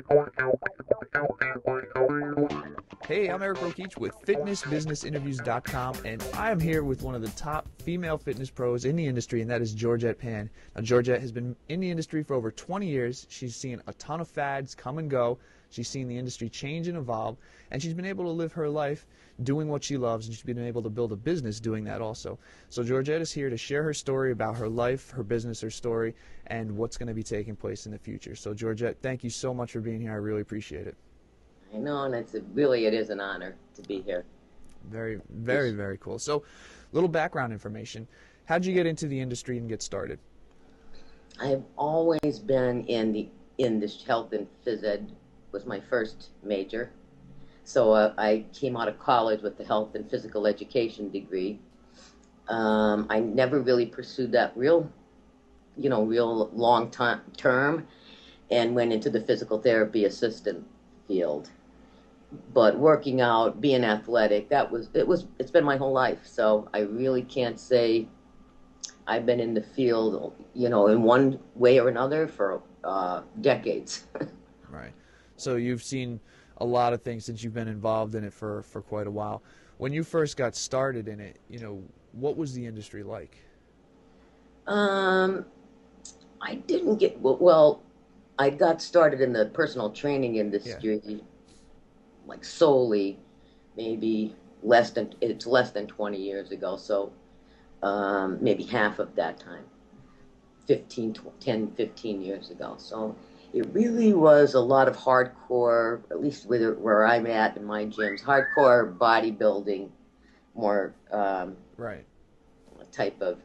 Hey, I'm Eric Rokeach with FitnessBusinessInterviews.com, and I am here with one of the top female fitness pros in the industry, and that is Georgette Pann. Now, Georgette has been in the industry for over 20 years. She's seen a ton of fads come and go. She's seen the industry change and evolve, and she's been able to live her life doing what she loves, and she's been able to build a business doing that also. So Georgette is here to share her story about her life, her business, her story, and what's going to be taking place in the future. So Georgette, thank you so much for being here. I really appreciate it. I know, and it is an honor to be here. Very, very, very cool. So, little background information. How'd you get into the industry and get started? I have always been in this health and phys ed was my first major. So I came out of college with the health and physical education degree. I never really pursued that real long term, and went into the physical therapy assistant field. But working out, being athletic, it's been my whole life. So I really can't say I've been in the field, in one way or another for decades. Right. So you've seen a lot of things since you've been involved in it for quite a while. When you first got started in it, what was the industry like? I didn't get, well, I got started in the personal training industry. Yeah. Like solely, maybe less than 20 years ago, so maybe half of that time, 10, 15 years ago. So it really was a lot of hardcore, at least where I'm at in my gyms, hardcore bodybuilding, more right type of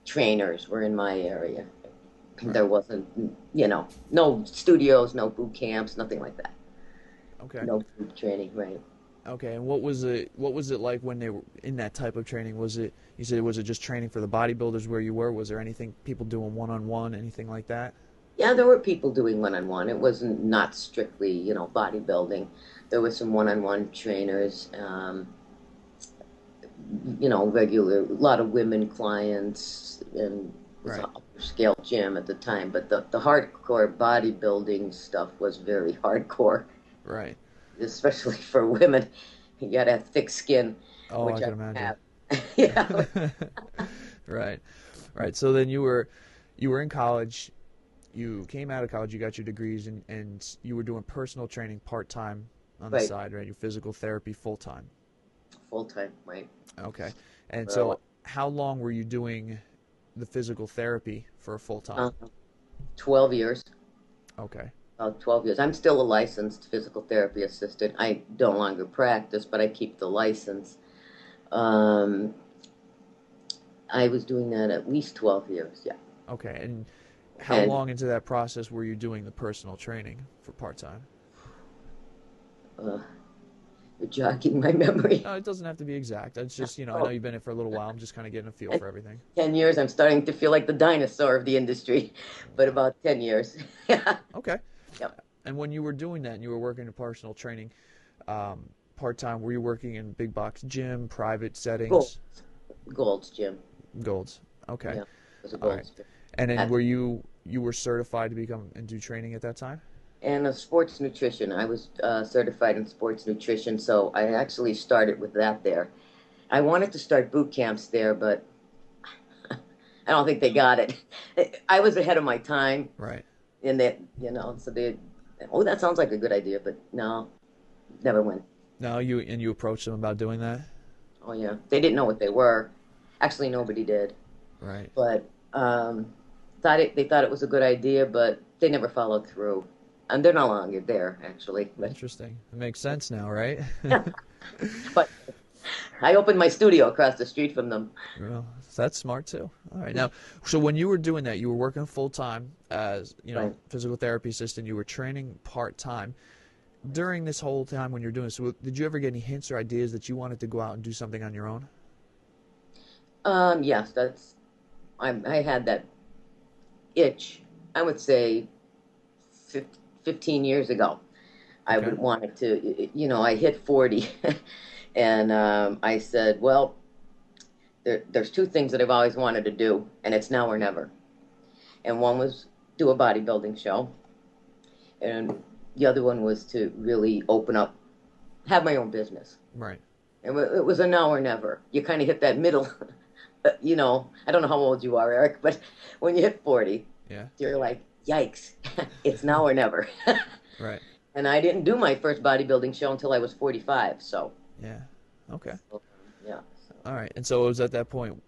trainers were in my area. Right. There wasn't, no studios, no boot camps, nothing like that. Okay. No group training, right? Okay, and what was it like when they were in that type of training? Was it just training for the bodybuilders where you were? Was there anything people doing one-on-one, anything like that? Yeah, there were people doing one-on-one. It wasn't not strictly, bodybuilding. There were some one-on-one trainers, regular, a lot of women clients, and it was an upper scale gym at the time. But the hardcore bodybuilding stuff was very hardcore. Right. Especially for women, you gotta have thick skin. Oh, which I can imagine. Yeah. Right. So then you were in college. You came out of college. You got your degrees, and you were doing personal training part-time on the side, right? Your physical therapy full-time. Full-time, right. Okay. And so how long were you doing the physical therapy for a full-time? 12 years. Okay. 12 years. I'm still a licensed physical therapy assistant. I no longer practice, but I keep the license. I was doing that at least 12 years, yeah. Okay, and how long into that process were you doing the personal training for part-time? You're jogging my memory. No, it doesn't have to be exact. It's just, I know you've been in it for a little while. I'm just kind of getting a feel for everything. 10 years, I'm starting to feel like the dinosaur of the industry, but about 10 years. Okay. Yep. And when you were doing that and you were working in personal training part-time, were you working in big box gym, private settings? Gold's gym. Gold's. Okay. Yeah, it was a Gold's gym. And then were you were certified to become and do training at that time? And sports nutrition. I was certified in sports nutrition, so I actually started with that there. I wanted to start boot camps there, but I don't think they got it. I was ahead of my time. Right. And that, so that sounds like a good idea, but no, never went. No, you approached them about doing that? Oh yeah, they didn't know what they were. Actually, nobody did. Right. But they thought it was a good idea, but they never followed through, and they're no longer there actually. But. Interesting. It makes sense now, right? But I opened my studio across the street from them. Well, that's smart too. All right. Now, so when you were doing that, you were working full-time as, physical therapy assistant. You were training part-time. During this whole time when you're doing this, did you ever get any hints or ideas that you wanted to go out and do something on your own? Yes, I had that itch, I would say 15 years ago. I would wanted to, I hit 40 and I said, well, there's two things that I've always wanted to do, and it's now or never. And one was do a bodybuilding show, and the other one was to really open up, have my own business. Right. And it was a now or never. You kind of hit that middle, I don't know how old you are, Eric, but when you hit 40, Yeah. you're like, yikes, it's now or never. Right. And I didn't do my first bodybuilding show until I was 45, so. Yeah. Okay. Yeah. All right. And so it was at that point,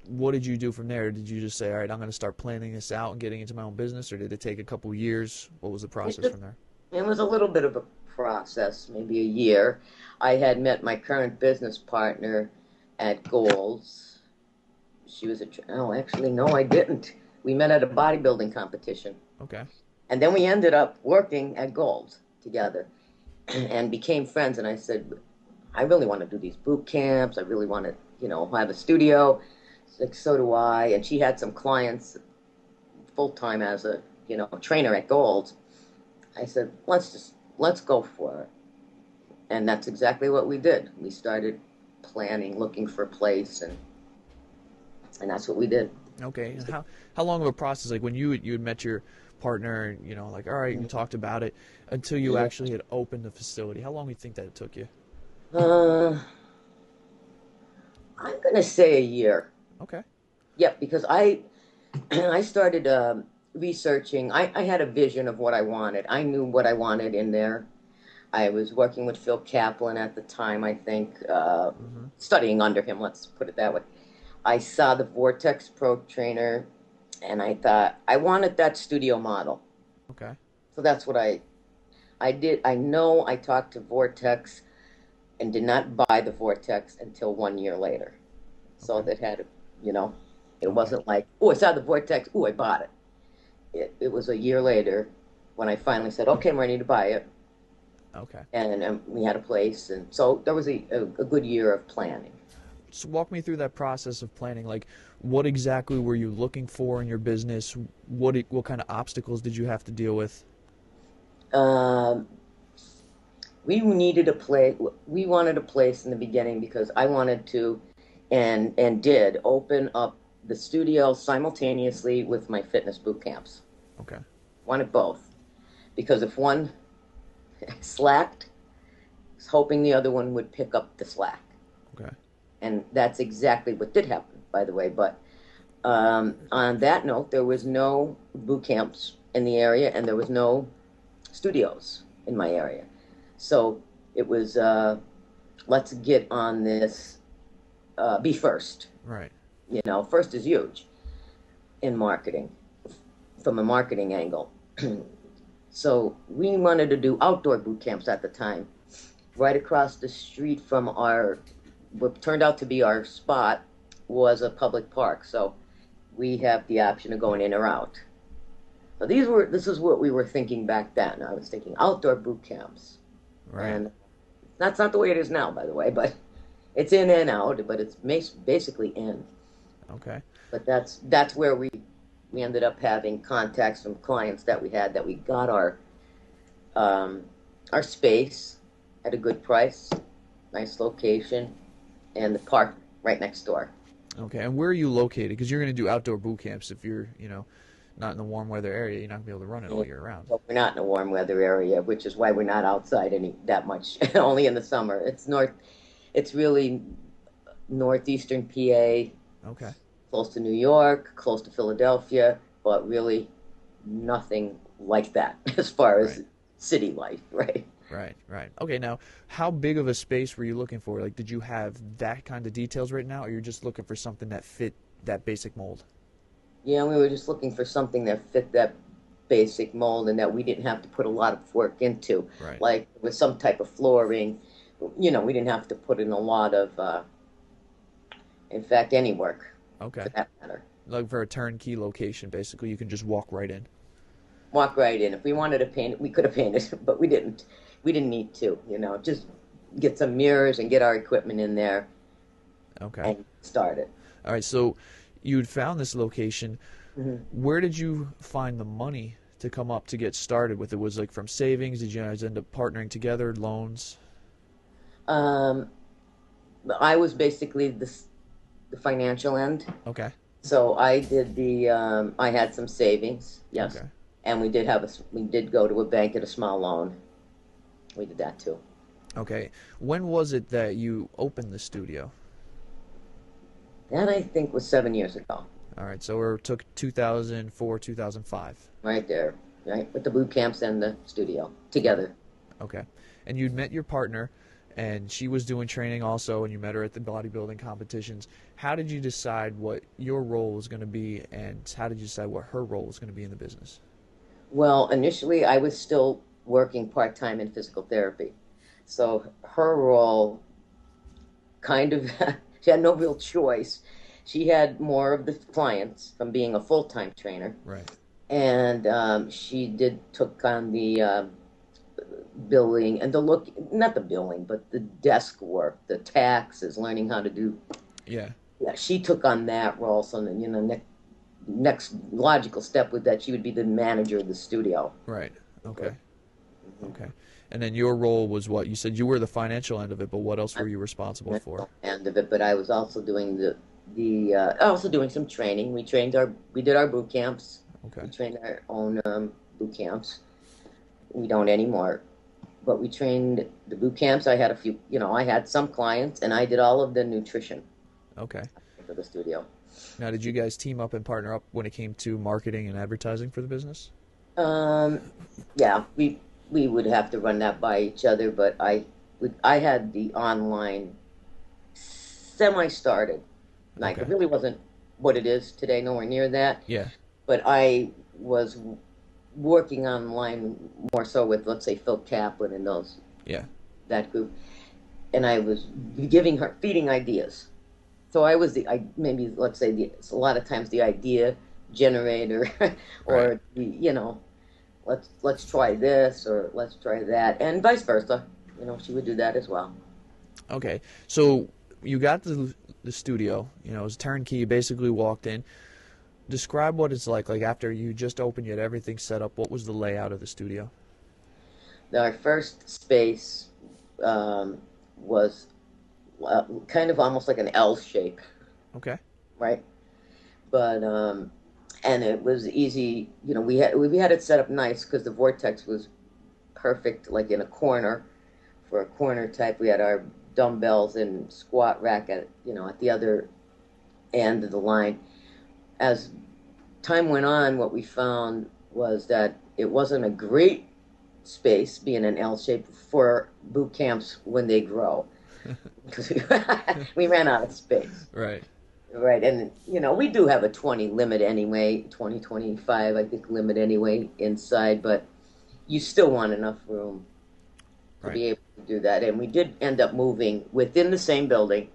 what did you do from there? Did you just say, all right, I'm going to start planning this out and getting into my own business, or did it take a couple years? What was the process from there? It was a little bit of a process, maybe a year. I had met my current business partner at Gold's. She was oh, actually, no, I didn't. We met at a bodybuilding competition. Okay. And then we ended up working at Gold's together and became friends. And I said, I really want to do these boot camps. I really want to, have a studio. She's like, so do I. And she had some clients full-time as a, trainer at Gold's. I said, let's go for it. And that's exactly what we did. We started planning, looking for a place, and that's what we did. Okay. And how long of a process, like when you had met your partner, like, all right, you talked about it, until you actually had opened the facility, how long do you think that it took you? I'm going to say a year. Okay. Yeah, because I started researching. I had a vision of what I wanted. I knew what I wanted in there. I was working with Phil Kaplan at the time, I think, studying under him, let's put it that way. I saw the Vortex Pro Trainer, and I thought, I wanted that studio model. Okay. So that's what I did. I know I talked to Vortex and did not buy the Vortex until 1 year later. So Okay. that had, it wasn't like, oh, I saw the Vortex, oh, I bought it. It was a year later when I finally said, okay, I'm ready to buy it. Okay. And we had a place. And so there was a good year of planning. So walk me through that process of planning. Like, what exactly were you looking for in your business? What kind of obstacles did you have to deal with? We needed a place. We wanted a place in the beginning because I wanted to, and did open up the studio simultaneously with my fitness boot camps. Okay. Wanted both, because if one slacked, I was hoping the other one would pick up the slack. Okay. And that's exactly what did happen, by the way. But on that note, there was no boot camps in the area, and there was no studios in my area. So it was, let's get on this, be first. Right. First is huge in marketing, from a marketing angle. So we wanted to do outdoor boot camps at the time. Right across the street from what turned out to be our spot was a public park. So we have the option of going in or out. So this is what we were thinking back then. I was thinking outdoor boot camps. Right. And that's not the way it is now, by the way, but it's in and out, but it's basically in. Okay. But that's where we ended up having contacts from clients that we got our space at a good price, nice location, and the park right next door. Okay. And where are you located? Because you're going to do outdoor boot camps. If you're, not in the warm weather area, you're not going to be able to run it all year round. Well, we're not in a warm weather area, which is why we're not outside that much, only in the summer. It's really northeastern PA. Okay. Close to New York, close to Philadelphia, but really nothing like that as far as city life, right? Right. Okay, now, how big of a space were you looking for? Like, did you have that kind of details right now, or you're just looking for something that fit that basic mold? Yeah, we were just looking for something that fit that basic mold and that we didn't have to put a lot of work into. Right. Like with some type of flooring, we didn't have to put in a lot of, in fact, any work. Okay. For that matter. Like for a turnkey location, basically, you can just walk right in. Walk right in. If we wanted to paint it, we could have painted, but we didn't. We didn't need to, just get some mirrors and get our equipment in there. Okay. And start it. All right, so you'd found this location. Mm-hmm. Where did you find the money to come up to get started with it? Was it like from savings? Did you guys end up partnering together, loans? I was basically the financial end. Okay. So I did I had some savings, yes. Okay. And we did go to a bank, get a small loan. We did that too. Okay. When was it that you opened the studio? That I think was 7 years ago. All right, so it took 2004, 2005. Right there, right? With the boot camps and the studio together. Okay. And you'd met your partner, and she was doing training also, and you met her at the bodybuilding competitions. How did you decide what your role was going to be, and how did you decide what her role was going to be in the business? Well, initially I was still working part-time in physical therapy. So her role kind of, she had no real choice. She had more of the clients from being a full-time trainer. Right. And she took on the billing and not the billing, but the desk work, the taxes, learning how to do. Yeah. Yeah, she took on that role. So, next logical step was that she would be the manager of the studio. Right. Okay. Okay. And then your role was what? You said you were the financial end of it, but what else were you responsible for? End of it, but I was also doing also doing some training. We did our boot camps. Okay. We trained our own boot camps. We don't anymore, but we trained the boot camps. I had a few, I had some clients, and I did all of the nutrition. Okay. For the studio. Now, did you guys team up and partner up when it came to marketing and advertising for the business? Yeah, we would have to run that by each other, but I had the online semi-started. Like, Okay. it really wasn't what it is today, nowhere near that. Yeah. But I was working online more so with, let's say, Phil Kaplan and Yeah. that group, and I was feeding ideas. So I was maybe let's say a lot of times the idea generator, or Right. let's try this or let's try that, and vice versa. She would do that as well. Okay. So you got the studio, it was turnkey, you basically walked in. Describe what it's like after you just opened, you had everything set up. What was the layout of the studio? Our first space was kind of almost like an L shape, Okay. right? But and it was easy. We had it set up nice because the vortex was perfect, like in a corner for a corner type. We had our dumbbells and squat rack at the other end of the line. As time went on, what we found was that it wasn't a great space, being an L shape, for boot camps when they grow, because we ran out of space. Right. Right, and we do have a 20 limit anyway, 2025 I think limit anyway inside, but you still want enough room to be Right. able to do that. And we did end up moving within the same building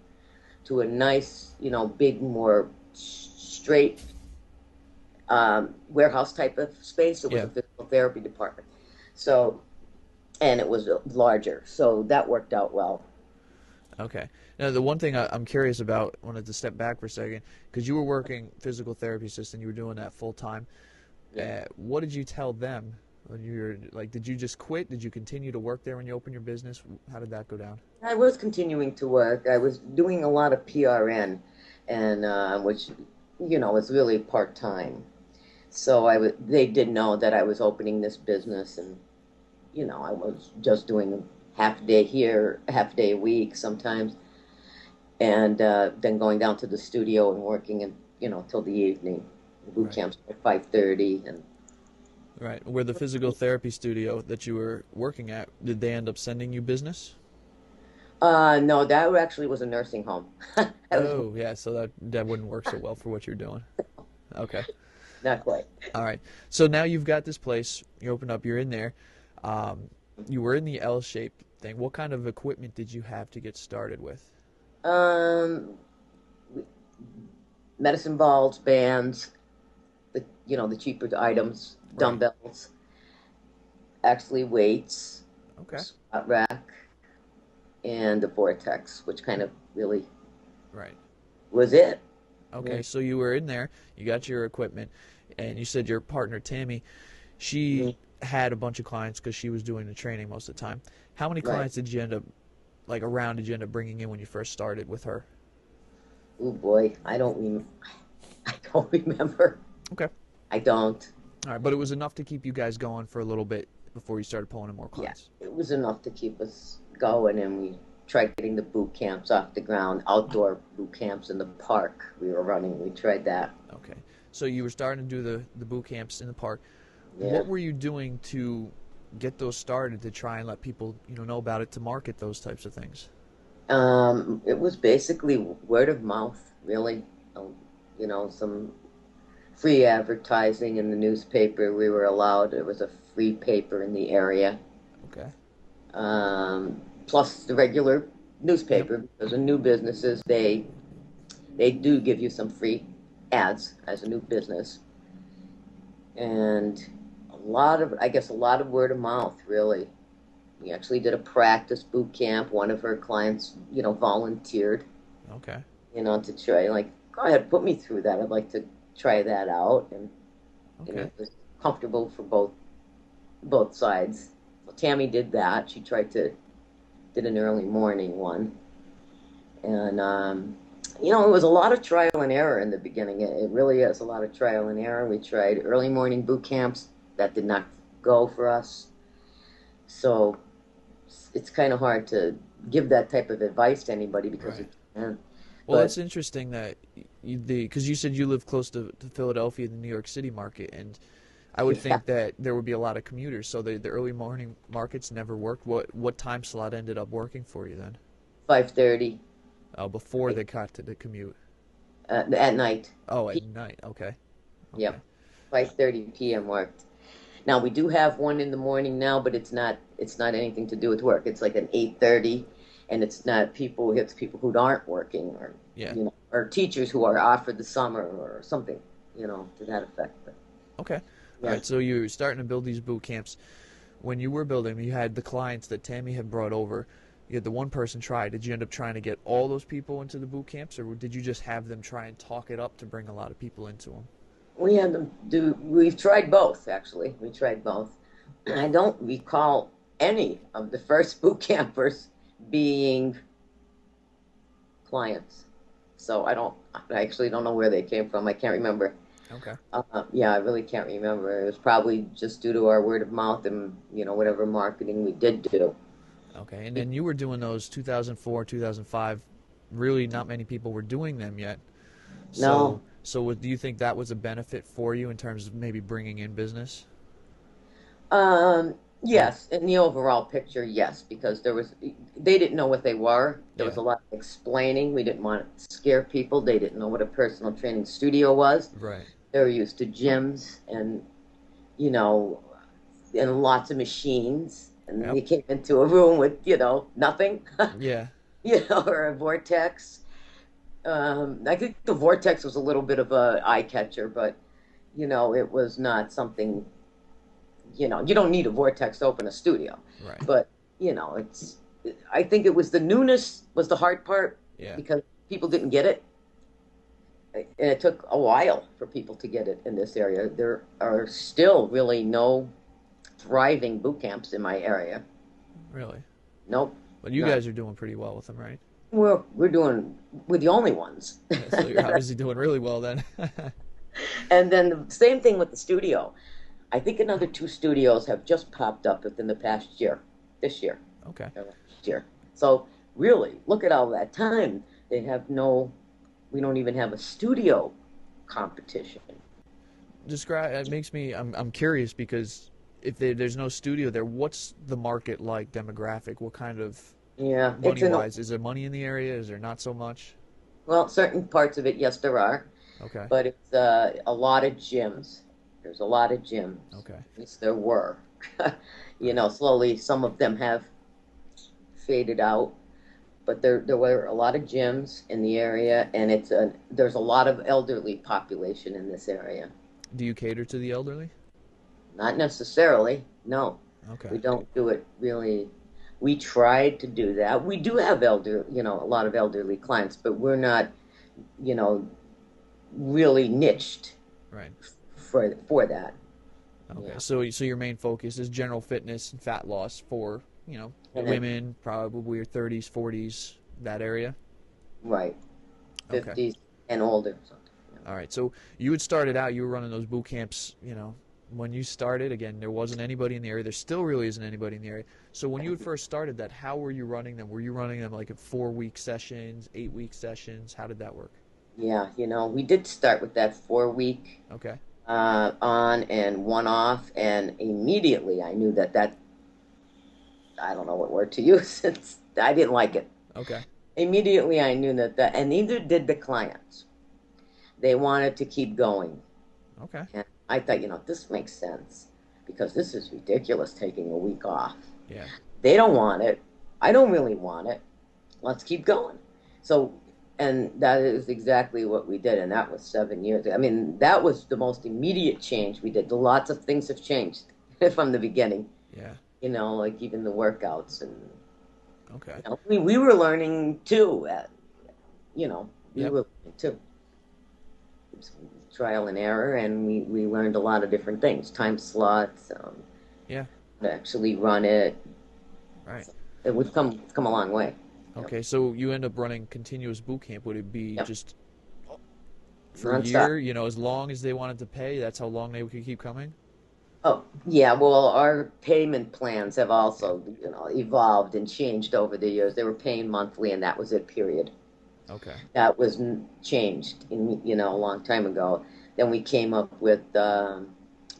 to a nice, big, more straight warehouse type of space. It was Yeah. a physical therapy department. So, and it was larger. So that worked out well. Okay. Now, the one thing I'm curious about, I wanted to step back for a second, because you were working physical therapy assistant, you were doing that full time. Yeah. What did you tell them when you were did you just quit? Did you continue to work there when you opened your business? How did that go down? I was continuing to work. I was doing a lot of PRN, and which, is really part time. So they did know that I was opening this business, and I was just doing a half day here, half day a week sometimes, and then going down to the studio and working, and till the evening. Boot Right. camps at 5:30, and Right. Where the physical therapy studio that you were working at, did they end up sending you business? no, that actually was a nursing home. That was Oh, yeah. So that wouldn't work so well for what you're doing. Okay. not quite. All right. So now you've got this place. You opened up. You're in there. Um, you were in the L-shaped thing. What kind of equipment did you have to get started with? Um, Medicine balls, bands, the cheaper items, Right. dumbbells, actually weights, Okay. squat rack, and the vortex, which kind of really Right. was it. Okay. Yeah. So you were in there. You got your equipment, and you said your partner Tammy, she had a bunch of clients because she was doing the training most of the time. How many Right. clients did you end up did you end up bringing in when you first started with her? Oh boy, I don't remember. Okay. I don't. All right, but it was enough to keep you guys going for a little bit before you started pulling in more Yeah, clients. it was enough to keep us going, and we tried getting the boot camps off the ground, outdoor boot camps in the park we were running. We tried that. Okay. So you were starting to do the boot camps in the park. Yeah. What were you doing to get those started to try and let people, know about it, to market those types of things? It was basically word of mouth, really. Some free advertising in the newspaper we were allowed. It was a free paper in the area. Okay. Plus the regular Yep. newspaper, because in new businesses, they do give you some free ads as a new business. And a lot of word of mouth, really. We actually did a practice boot camp. One of her clients, volunteered, Okay. to try, like, go ahead, put me through that. I'd like to try that out. And, Okay. it was comfortable for both sides. Well, Tammy did that. She did an early morning one. And, it was a lot of trial and error in the beginning. It really is a lot of trial and error. We tried early morning boot camps. That did not go for us. So it's kind of hard to give that type of advice to anybody because Right. it can. Well, But it's interesting that because you said you live close to Philadelphia, the New York City market, and I would yeah, think that there would be a lot of commuters. So the early morning markets never worked. What time slot ended up working for you then? 5:30 Before they got to the commute. at night. Oh, at night. Okay. Okay. Yep, 5:30 p.m. worked. Now we do have one in the morning now, but it's not anything to do with work. It's like an 8:30, and it's people who aren't working, or Yeah. or teachers who are off for the summer or something, to that effect. But Okay. All yeah, right. So you're starting to build these boot camps. When you were building, you had the clients that Tammy had brought over. You had the one person try. Did you end up trying to get all those people into the boot camps, or did you just have them try and talk it up to bring a lot of people into them? we had them do. We've tried both, actually. We tried both. I don't recall any of the first boot campers being clients, so I actually don't know where they came from. I can't remember. Okay. Yeah, I really can't remember. It was probably just due to our word of mouth and whatever marketing we did do. Okay. And then you were doing those 2004, 2005. Really, not many people were doing them yet. No, Do you think that was a benefit for you in terms of maybe bringing in business? Or yes, in the overall picture, yes, because they didn't know what they were. There was yeah. a lot of explaining. We didn't want to scare people. They didn't know what a personal training studio was. Right. They were used to gyms you know, and lots of machines. And Yep. you came into a room with, nothing, Yeah. or a vortex. I think the vortex was a little bit of a eye catcher, but it was not something. You don't need a vortex to open a studio, Right. but it's. I think it was the newness was the hard part Yeah. because people didn't get it, and it took a while for people to get it in this area. There are still really no thriving boot camps in my area. Really. Nope, But you not. guys are doing pretty well with them, right? We're the only ones. Yeah, so you're obviously doing really well then. And then the same thing with the studio. I think another two studios have just popped up within the past year, this year, Okay. or last year. So really, look at all that time. We don't even have a studio competition. Describe. It makes me. I'm curious because if there's no studio there, what's the market like demographic? What kind of Yeah, money wise? Is there money in the area? Is there not so much? well, certain parts of it, yes, there are, Okay. but it's a lot of gyms. There's a lot of gyms. Okay. At least there were. Right. Slowly some of them have faded out, but there were a lot of gyms in the area, and there's a lot of elderly population in this area. Do you cater to the elderly? Not necessarily, no. Okay. We don't do it really. We tried to do that. We do have a lot of elderly clients, but we're not, you know, really niched Right. for that. Okay. Yeah. So your main focus is general fitness and fat loss for And then, women, probably your 30s, 40s, that area. right, Okay. 50s and older. Something. All right. So you had started out. You were running those boot camps, when you started, again, there wasn't anybody in the area. There still really isn't anybody in the area. So when you had first started that, how were you running them? Were you running them like at 4-week sessions, 8-week sessions? How did that work? Yeah, we did start with that 4 week Okay. on and one off, and immediately I knew that I don't know what word to use since I didn't like it. Okay. Immediately I knew that, and neither did the clients. They wanted to keep going. Okay. And I thought, this makes sense because this is ridiculous taking a week off. Yeah. They don't want it. I don't really want it. Let's keep going. So, and that is exactly what we did. And that was 7 years. I mean, that was the most immediate change we did. Lots of things have changed from the beginning. Yeah. Like even the workouts and, Okay. we were learning too. We Yep. were learning too. Trial and error, and we learned a lot of different things, time slots, Yeah. to actually run it. Right. So we've come a long way. Okay, so you end up running continuous boot camp. Would it be Yep. just for a Non-stop. year, as long as they wanted to pay, that's how long they could keep coming? Oh, yeah, well, our payment plans have Yeah. also, evolved and changed over the years. They were paying monthly, and that was it, period. Okay. That was changed a long time ago. Then we came up with,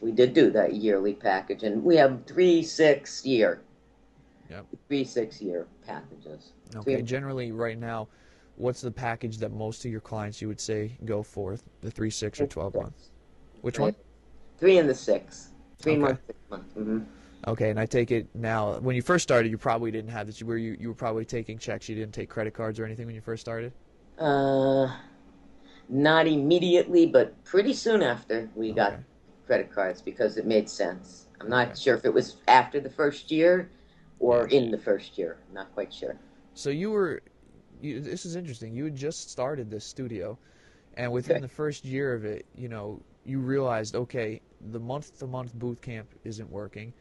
we did do that yearly package, and we have 3 6 year. Yep. 3 6 year packages. Okay, generally right now, what's the package that most of your clients you would say go for? The 3, 6, or 12 months? Which one? Right. 3 and the 6. 3 months, Okay. 6 months. Hmm. Okay, and I take it now, when you first started, you probably didn't have this, where you were probably taking checks, you didn't take credit cards or anything when you first started? Uh, Not immediately, but pretty soon after we got Okay. credit cards because it made sense. I'm Okay. not sure if it was after the first year Yeah. or in the first year. I'm not quite sure. So this is interesting. You had just started this studio, and within the first year of it, you realized, okay, the month-to-month boot camp isn't working.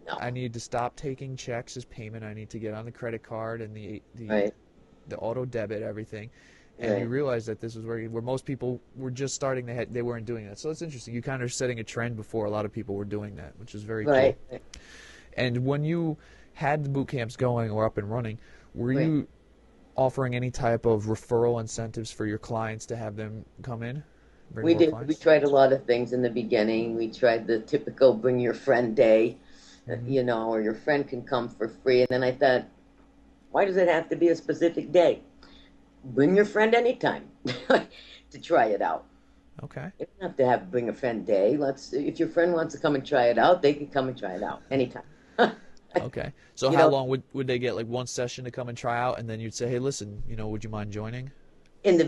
No, I need to stop taking checks as payment. I need to get on the credit card and right, the auto debit, everything. And you right, realize that this was where most people were just starting, they weren't doing that. So it's interesting. You kind of are setting a trend before a lot of people were doing that, which is very cool. right, And when you had the boot camps going or up and running, were right. you offering any type of referral incentives for your clients to have them come in, bring We more did. We clients? tried a lot of things in the beginning. We tried the typical bring your friend day, Hmm. or your friend can come for free. And then I thought, why does it have to be a specific day? Bring your friend anytime to try it out. Okay. You don't have to bring a friend day. If your friend wants to come and try it out, they can come and try it out anytime. Okay. So you how know, long would they get, like one session to come and try out, and then you'd say, hey, listen, would you mind joining? in the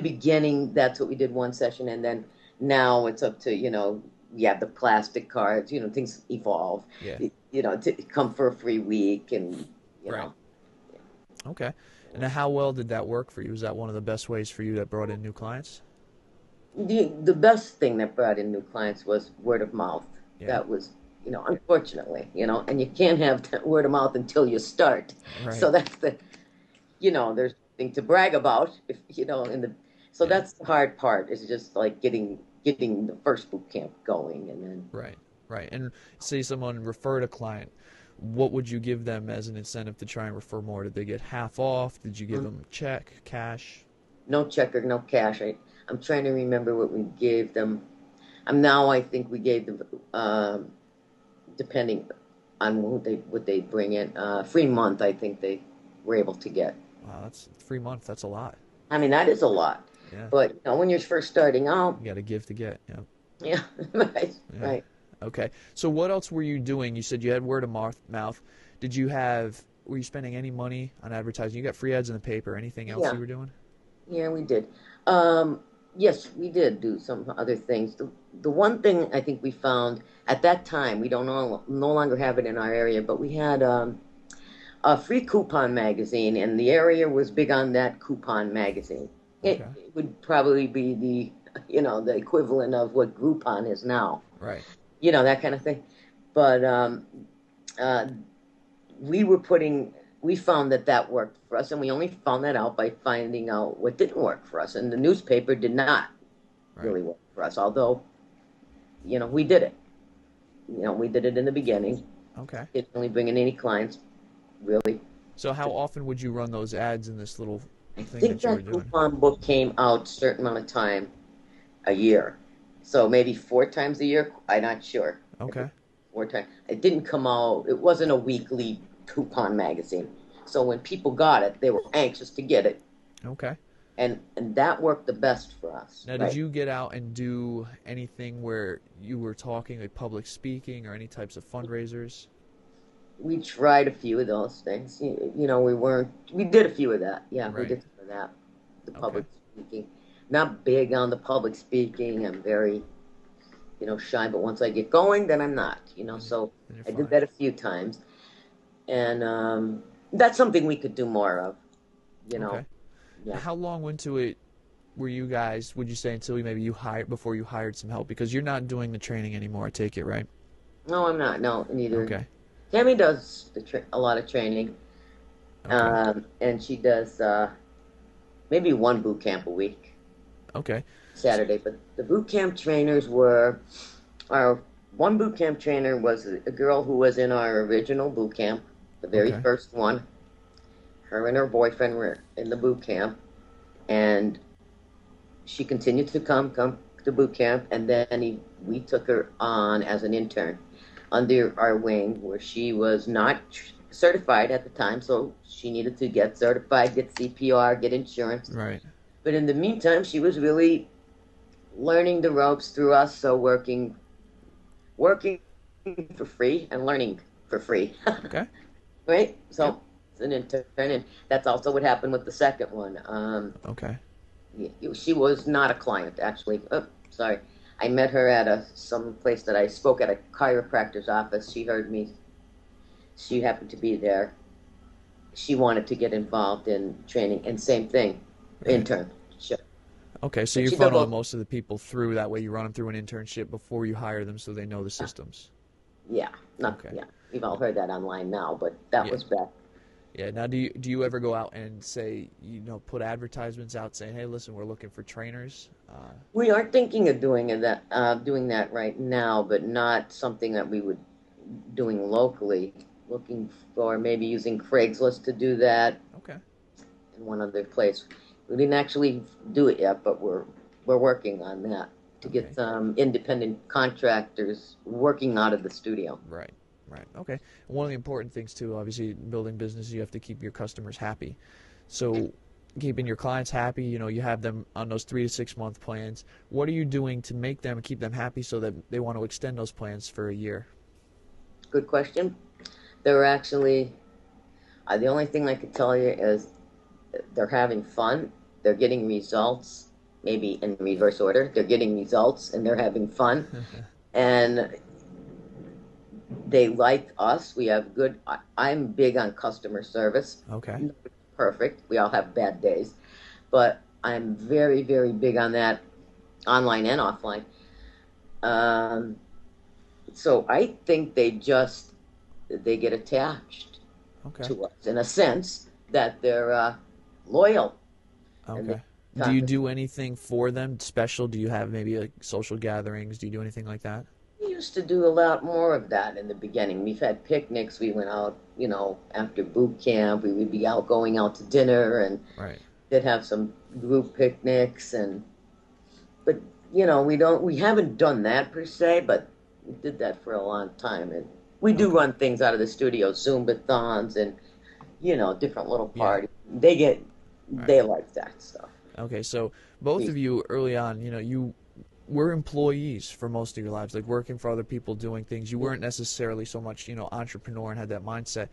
beginning, that's what we did, one session, and then now it's up to we have the plastic cards. Things evolve. Yeah. To come for a free week, and Right. know. Okay. And how well did that work for you? Was that one of the best ways for you that brought in new clients? The best thing that brought in new clients was word of mouth. Yeah. That was, unfortunately, and you can't have word of mouth until you start. Right. So that's there's nothing to brag about if so Yeah. that's the hard part, is just like getting the first boot camp going, and then Right. Right. And say someone referred a client, what would you give them as an incentive to try and refer more? Did they get half off? Did you give them check, cash? no check or no cash. I'm trying to remember what we gave them. I think we gave them, depending on what they bring in, free month. I think they were able to get. Wow, that's 3 months. That's a lot. I mean, that is a lot. Yeah. But when you're first starting out, You got to give to get. Yeah. yeah, right, Yeah. right. Okay. So what else were you doing? You said you had word of mouth. Were you spending any money on advertising? You got free ads in the paper. Anything else Yeah, you were doing? yeah, we did. Um, yes, we did do some other things. The one thing I think we found at that time, we don't no longer have it in our area, but we had a free coupon magazine, and the area was big on that coupon magazine. It, Okay. it would probably be the equivalent of what Groupon is now, Right. that kind of thing. But uh, we found that worked for us, and we only found that out by finding out what didn't work for us. And the newspaper did not Right. really work for us, although, we did it. We did it in the beginning. Okay. Didn't really bring in any clients, really. So how often would you run those ads in this little I thing think that you were that doing? coupon book came out a certain amount of time a year. So maybe 4 times a year. I'm not sure. If Okay. it's 4 times. It didn't come out. It wasn't a weekly coupon magazine. So when people got it, they were anxious to get it, Okay. and that worked the best for us, Now, did right? you get out and do anything where you were talking, like public speaking or any types of fundraisers? We tried a few of those things. We weren't. We did a few of that. Yeah, we Right. did some of that. The Okay. public speaking. Not big on the public speaking. I'm very shy, but once I get going, then I'm not, Then you're, so then you're I did fine. that a few times, and that's something we could do more of, you know, Okay. yeah. How long into it were you guys, would you say, until maybe you hired, before you hired some help? Because you're not doing the training anymore, I take it, right? No, I'm not, no, neither. Okay. Tammy does a lot of training, Okay. and she does maybe one boot camp a week, Okay. So, Saturday, but the boot camp trainers were, our one boot camp trainer was a girl who was in our original boot camp, the very okay. first one. Her and her boyfriend were in the boot camp, and she continued to come to boot camp, and then we took her on as an intern under our wing, where she was not certified at the time, so she needed to get certified, get CPR, get insurance. Right. But in the meantime, she was really learning the ropes through us, so working for free and learning for free. Okay. Right? Yep. So it's an intern, and that's also what happened with the second one. Okay. She was not a client, actually. Oh, sorry. I met her at some place that I spoke at a chiropractor's office. She heard me. She happened to be there. She wanted to get involved in training, and same thing, Right. internship. Okay, so But you're she did funneling both. most of the people through. That way you run them through an internship before you hire them so they know the systems. Yeah, not Okay. yeah. We've all heard that online now, but that Yeah. was back. Yeah. Now, do you ever go out and say, put advertisements out saying, hey, listen, we're looking for trainers? We are thinking of doing that right now, but not something that we would doing locally. Looking for maybe using Craigslist to do that Okay. in one other place. We didn't actually do it yet, but we're working on that to get Okay. some independent contractors working out of the studio. Right. Right. Okay. One of the important things too, obviously, building business, you have to keep your customers happy. So, keeping your clients happy, you have them on those 3 to 6 month plans. What are you doing to make them keep them happy so that they want to extend those plans for a year? Good question. They're actually the only thing I could tell you is they're having fun. They're getting results, maybe in reverse order. They're getting results and they're having fun. And they like us. We have good. I'm big on customer service. Okay. Nobody's perfect. We all have bad days, but I'm very, very big on that, online and offline. Um, so I think they get attached Okay. to us in a sense that they're loyal and they Okay. Do talk you to. do anything for them special? Do you have maybe like social gatherings? Do you do anything like that? We used to do a lot more of that in the beginning. We've had picnics. We went out, after boot camp. We would be out going out to dinner, and Right. did have some group picnics. And but we haven't done that per se, but we did that for a long time. And we do Okay. run things out of the studio, Zumba-thons, and different little Yeah. parties. Right. They like that stuff. Okay. So both We of you early on, you were employees for most of your lives, like working for other people, doing things. You weren't necessarily so much, entrepreneur and had that mindset.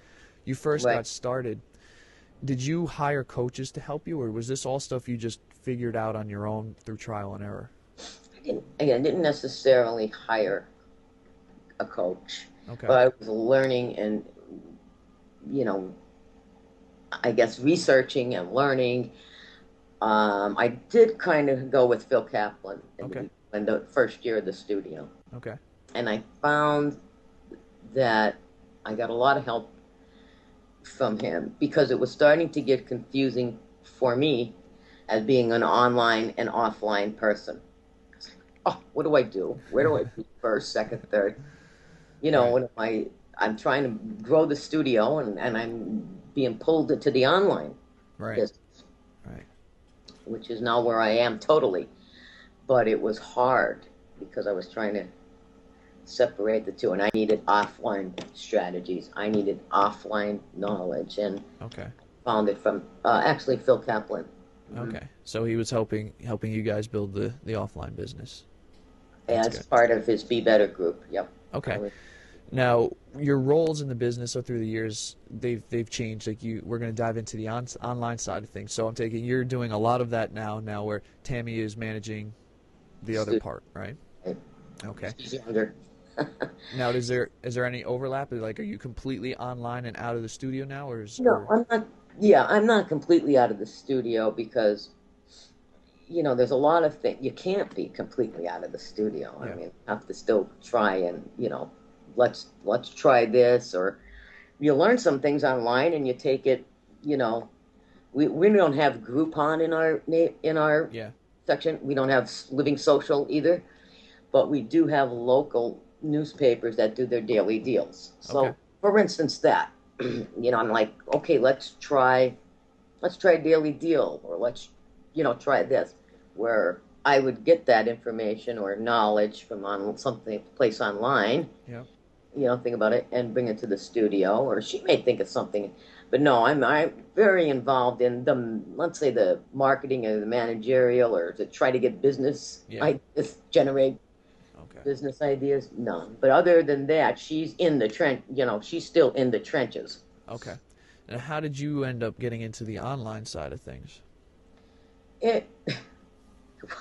You first right. got started. Did you hire coaches to help you, or was this all stuff you just figured out on your own through trial and error? I didn't necessarily hire a coach, Okay. but I was learning and you know I guess researching and learning. I did kind of go with Phil Kaplan Okay. in the first year of the studio, Okay. and I found that I got a lot of help from him because it was starting to get confusing for me as being an online and offline person. Oh, what do I do? Where do I do first, second, third? You know, Right. when I'm trying to grow the studio and I'm being pulled into the online Right. business, Right. which is now where I am totally. But it was hard because I was trying to separate the two, and I needed offline strategies. I needed offline knowledge, and Okay. found it from actually Phil Kaplan. Hmm. Okay. So he was helping you guys build the offline business. That's As good. part of his Be Better group. Yep. I Okay. was, Now, your roles in the business, so through the years, they've changed. Like we're going to dive into the online side of things. So I'm taking you're doing a lot of that now where Tammy is managing the other student. part, right? Okay. She's younger. Now, is there any overlap? Like, are you completely online and out of the studio now, or is No, or I'm not. Yeah, I'm not completely out of the studio because there's a lot of things you can't be completely out of the studio. I yeah? mean, you have to still try and let's try this, or you learn some things online and you take it. You know, we don't have Groupon in our Yeah. section. We don't have Living Social either, but we do have local newspapers that do their daily deals. Okay. So, for instance, that I'm like, okay, let's try Daily Deal, or let's try this, where I would get that information or knowledge from on something place online, Yeah. think about it, and bring it to the studio, or she may think of something. But no, I'm very involved in let's say the marketing or the managerial, or to try to get business Yeah. ideas, generate Okay. business ideas. None. But other than that, she's in the trench. She's still in the trenches. Okay. And how did you end up getting into the online side of things? It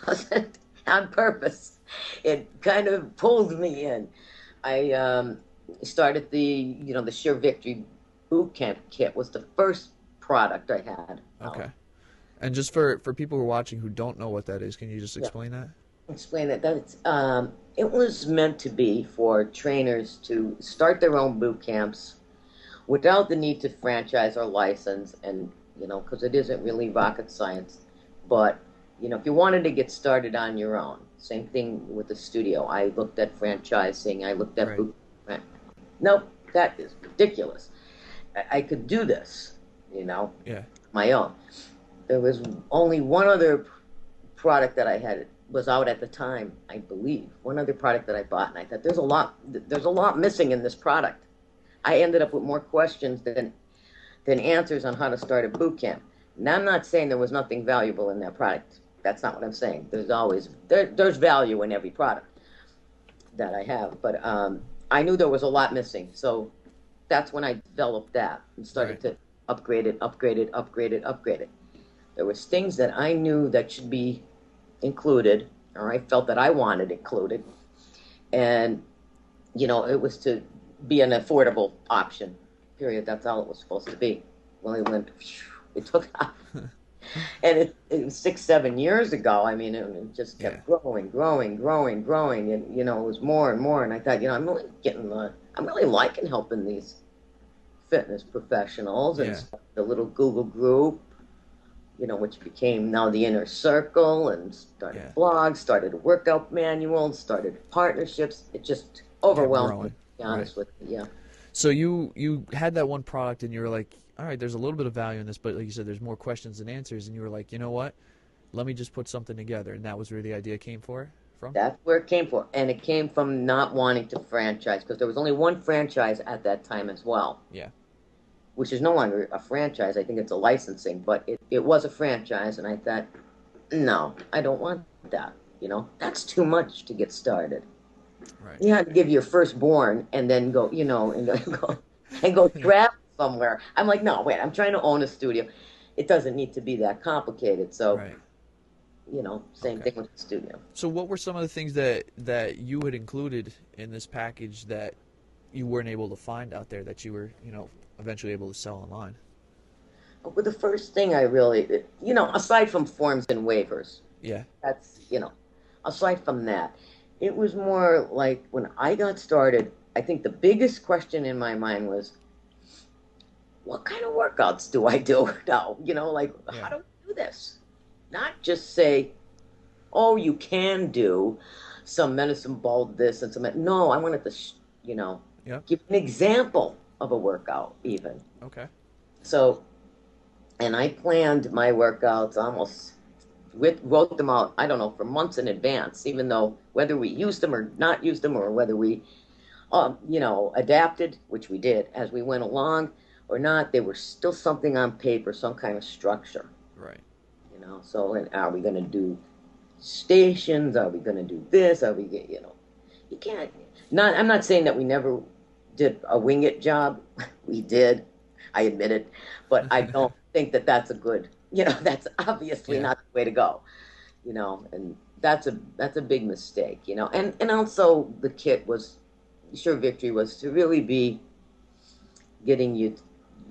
wasn't on purpose. It kind of pulled me in. I started the Sure Victory Boot Camp kit was the first product I had out. Okay. And just for people who are watching who don't know what that is, can you just Yeah, explain that? explain that. It was meant to be for trainers to start their own boot camps without the need to franchise or license, and because it isn't really rocket science. But if you wanted to get started on your own, same thing with the studio. I looked at franchising. I looked at Right. boot camp. Nope, that is ridiculous. I could do this, Yeah. my own. There was only one other product that I had was out at the time, I believe. One other product that I bought, and I thought there's a lot missing in this product. I ended up with more questions than answers on how to start a boot camp. Now, I'm not saying there was nothing valuable in that product. That's not what I'm saying. There's value in every product that I have, but I knew there was a lot missing. So that's when I developed that and started Right. to upgrade it, upgrade it, upgrade it, upgrade it. There was things that I knew that should be included, or I felt that I wanted included, and it was to be an affordable option. Period. That's all it was supposed to be. Well, it took off, and it was 6, 7 years ago. I mean, it just Yeah. kept growing, growing, growing, growing, and it was more and more. And I thought, I'm really liking helping these fitness professionals, and Yeah. started a little Google group, which became now the Inner Circle, and started Yeah. blogs, started workout manuals, started partnerships. It just Kept overwhelmed me, growing. to be Right. honest with you. Yeah. So you had that one product and you were like, all right, there's a little bit of value in this, but like you said, there's more questions than answers, and you were like, you know what? Let me just put something together, and that was where the idea came from. That's where it came from. And it came from not wanting to franchise, because there was only one franchise at that time as well, Yeah. which is no longer a franchise. I think it's a licensing, but it was a franchise. And I thought, no, I don't want that. That's too much to get started. Right. You had to give your firstborn and then go, and go travel somewhere. I'm like, no, wait, I'm trying to own a studio. It doesn't need to be that complicated. So, Right. same Okay. thing with the studio. So what were some of the things that you had included in this package that you weren't able to find out there that you were, eventually able to sell online? But the first thing I really, aside from forms and waivers, Yeah. that's, aside from that, it was more like when I got started, I think the biggest question in my mind was, what kind of workouts do I do now? Like, Yeah. how do I do this? Not just say, oh, you can do some medicine ball this and some. No, I wanted to, Yep. give an example of a workout even. Okay. So, and I planned my workouts almost wrote them out, I don't know, for months in advance, even though whether we used them or not used them, or whether we, adapted, which we did as we went along or not, they were still something on paper, some kind of structure, Right. So, and are we going to do stations? Are we going to do this? Are we, you can't, I'm not saying that we never did a wing it job. We did, I admit it, but I don't think that that's a good, that's obviously Yeah. not the way to go, and that's a big mistake, and also the kit was, Sure Victory was to really be getting you,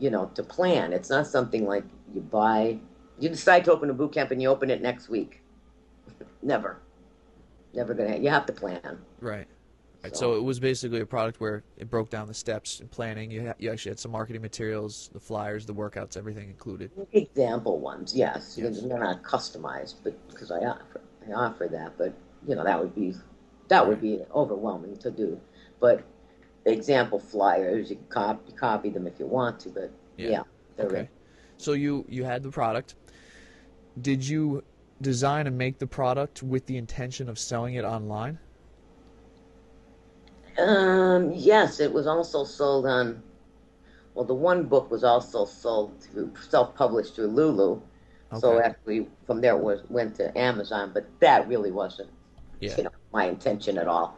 to plan. It's not something like you decide to open a boot camp and you open it next week. Never, never gonna. You have to plan. Right. Right. So it was basically a product where it broke down the steps in planning. You actually had some marketing materials, the flyers, the workouts, everything included. Example ones, yes. Yes. They're not customized, but because I offer that, but that would be overwhelming to do. But example flyers, you can copy them if you want to, but Yeah. yeah, they're Okay. right. So you had the product. Did you design and make the product with the intention of selling it online? Yes, it was also sold on. Well, the one book was also sold through self-published through Lulu, so Okay. actually from there went to Amazon. But that really wasn't, Yeah. my intention at all.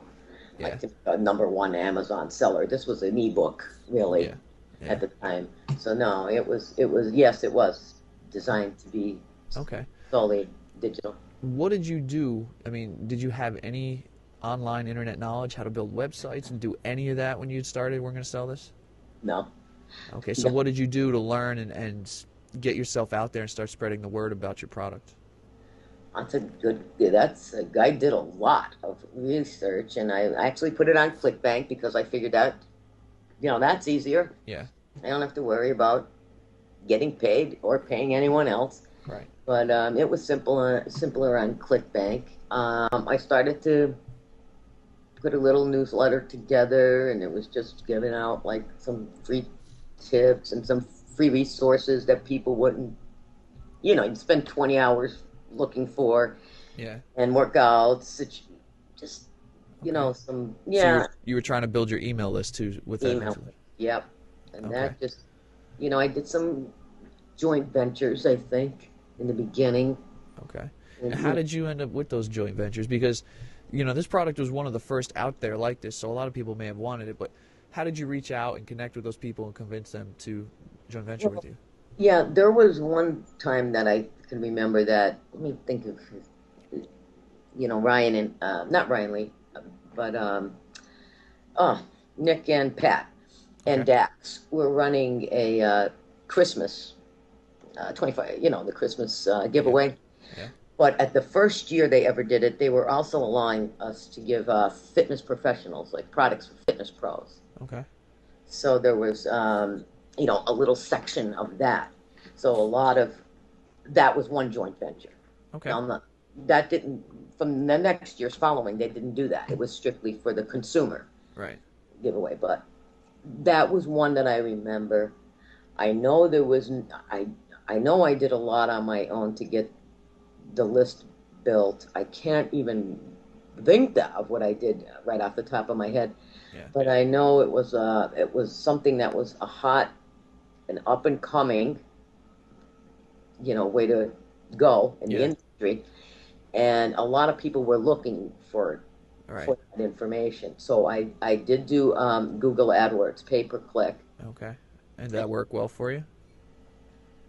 Yeah. Like to be a number one Amazon seller. This was an ebook, really, Yeah. Yeah. at the time. So no, it was yes, it was designed to be Okay. solely digital. What did you do? I mean, did you have any online internet knowledge, how to build websites and do any of that when you started, we're going to sell this? No, Okay, so no. what did you do to learn and get yourself out there and start spreading the word about your product? I did a lot of research, and I actually put it on ClickBank because I figured out, that's easier. Yeah. I don't have to worry about getting paid or paying anyone else. Right. But it was simpler on ClickBank. I started to put a little newsletter together, and it was just giving out like some free tips and some free resources that people wouldn't, you'd spend 20 hours looking for Yeah. and workouts. Just, Okay. some, So yeah, you were trying to build your email list too with that email. newsletter. Yep. And Okay. that just, I did some joint ventures, I think, in the beginning. Okay. And, And how did you end up with those joint ventures? Because, this product was one of the first out there like this, so a lot of people may have wanted it, but how did you reach out and connect with those people and convince them to joint venture with you? yeah, there was one time that I can remember that. Let me think of, Ryan and not Ryan Lee, but Nick and Pat and Okay. Dax were running a Christmas 25, the Christmas Yeah. giveaway. Yeah. But at the first year they ever did it, they were also allowing us to give fitness professionals, like products for fitness pros. Okay. So there was, a little section of that. So that was one joint venture. Okay. Now, that didn't, from the next year's following, they didn't do that. It was strictly for the consumer Right. giveaway. But that was one that I remember. I know there was, I know I did a lot on my own to get the list built. I can't even think of what I did right off the top of my head. Yeah. But I know it was something that was a hot and up and coming, way to go in the Yeah. industry, and a lot of people were looking for All right. for that information. So I did do Google AdWords, pay per click. Okay. And that worked well for you?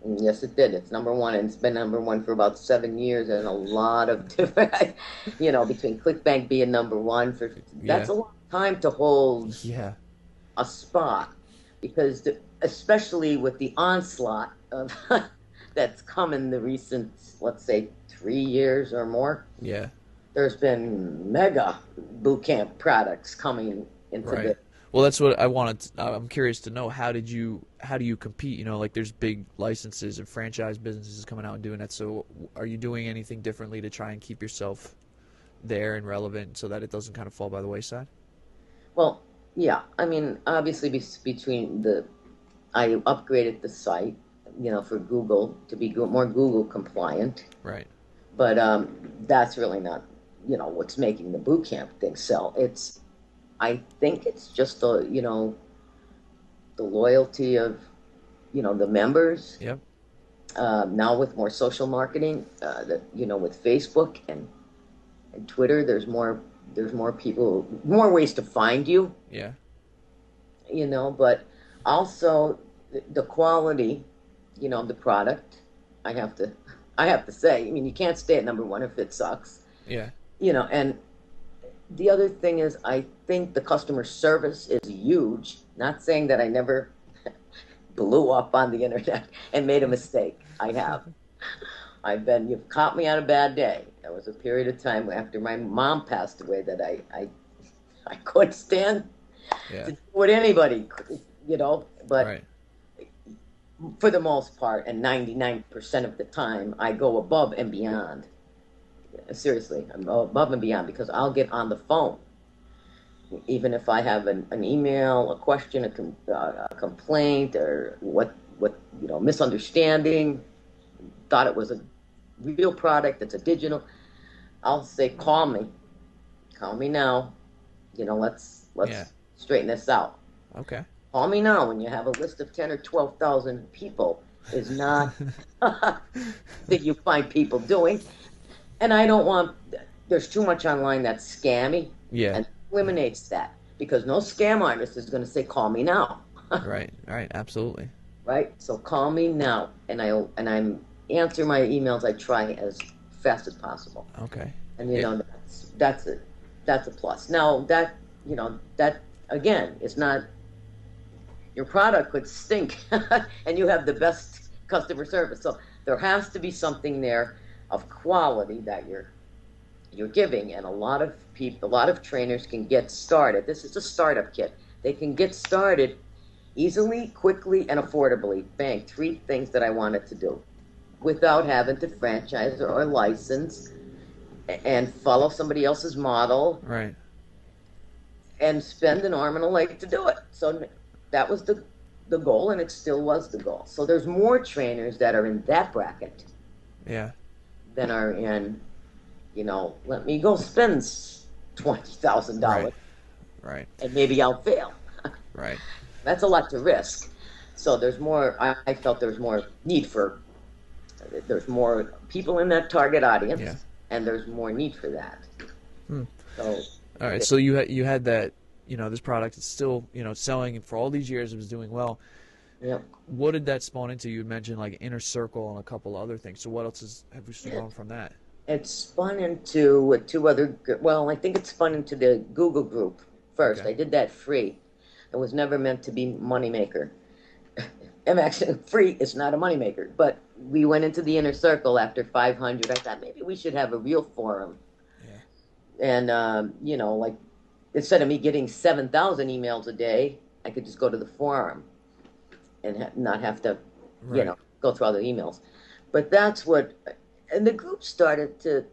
And yes, it did. It's number one, and it's been number one for about 7 years, and a lot of different, between ClickBank being number one that's Yeah. a long time to hold Yeah. a spot, because especially with the onslaught of that's come in the recent, let's say, 3 years or more, Yeah. there's been mega boot camp products coming into Right. the. Well, that's what I wanted. I'm curious to know how do you compete? Like there's big licenses and franchise businesses coming out and doing that. So are you doing anything differently to try and keep yourself there and relevant so that it doesn't kind of fall by the wayside? Well, yeah, I mean, obviously between I upgraded the site, for Google to be more Google compliant, Right. but that's really not, what's making the boot camp thing sell. I think it's just the loyalty of, the members. Yep. Now with more social marketing, with Facebook and Twitter, there's more people, more ways to find you, Yeah. but also the quality, of the product. I have to, I have to say, I mean, you can't stay at number one if it sucks, Yeah. and the other thing is, I think the customer service is huge. Not saying that I never blew up on the internet and made a mistake. I have. You've caught me on a bad day. There was a period of time after my mom passed away that I couldn't stand Yeah. to do what anybody, but Right. for the most part, and 99% of the time, I go above and beyond. Seriously, I'm above and beyond because I'll get on the phone. Even if I have an email, a question, a complaint, or what misunderstanding, thought it was a real product, it's a digital, I'll say, call me now. Yeah. Let's straighten this out. Okay. Call me now when you have a list of 10 or 12,000 people is not that you find people doing. And I don't want, there's too much online that's scammy, Yeah. and eliminates that because no scam artist is going to say, call me now. Right. Right. Absolutely. Right? So call me now. And I'm answer my emails. I try as fast as possible. Okay. And Yeah. that's a plus. Now that again, it's not, your product could stink and you have the best customer service. So there has to be something there of quality that you're giving, and a lot of trainers can get started. This is a startup kit. They can get started easily, quickly, and affordably. Bang, three things that I wanted to do without having to franchise or license and follow somebody else's model Right. and spend an arm and a leg to do it. So that was the goal, and it still was the goal. So there's more trainers that are in that bracket Yeah. than are in, let me go spend $20,000 Right. Right. and maybe I'll fail. Right. That's a lot to risk. So there's more. I felt there's more need for. There's more people in that target Yeah. audience, and there's more need for that. Hmm. So, All right. So you had that. This product is still selling, and for all these years it was doing well. yeah, What did that spawn into? You mentioned like Inner Circle and a couple other things. So what else have we spawned from that? it spun into two other. Well, I think it spun into the Google group first. Okay. I did that free. It was never meant to be moneymaker. I'm actually free. It's not a moneymaker. But we went into the Inner Circle after 500. I thought maybe we should have a real forum. Yeah. And like, instead of me getting 7,000 emails a day, I could just go to the forum and not have to, Right. go through all the emails. But that's what, and the group started to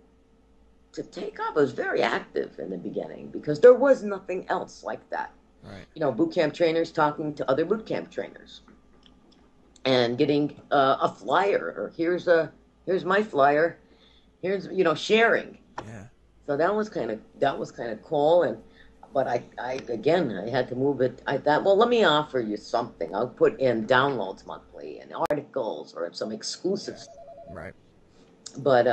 take off. It was very active in the beginning because there was nothing else like that. Right. Boot camp trainers talking to other boot camp trainers and getting a flyer, or here's my flyer, here's sharing. Yeah. So that was kind of cool. And but I again, I had to move it. I thought, well, let me offer you something. I'll put in downloads monthly and articles or some exclusive stuff. Right. But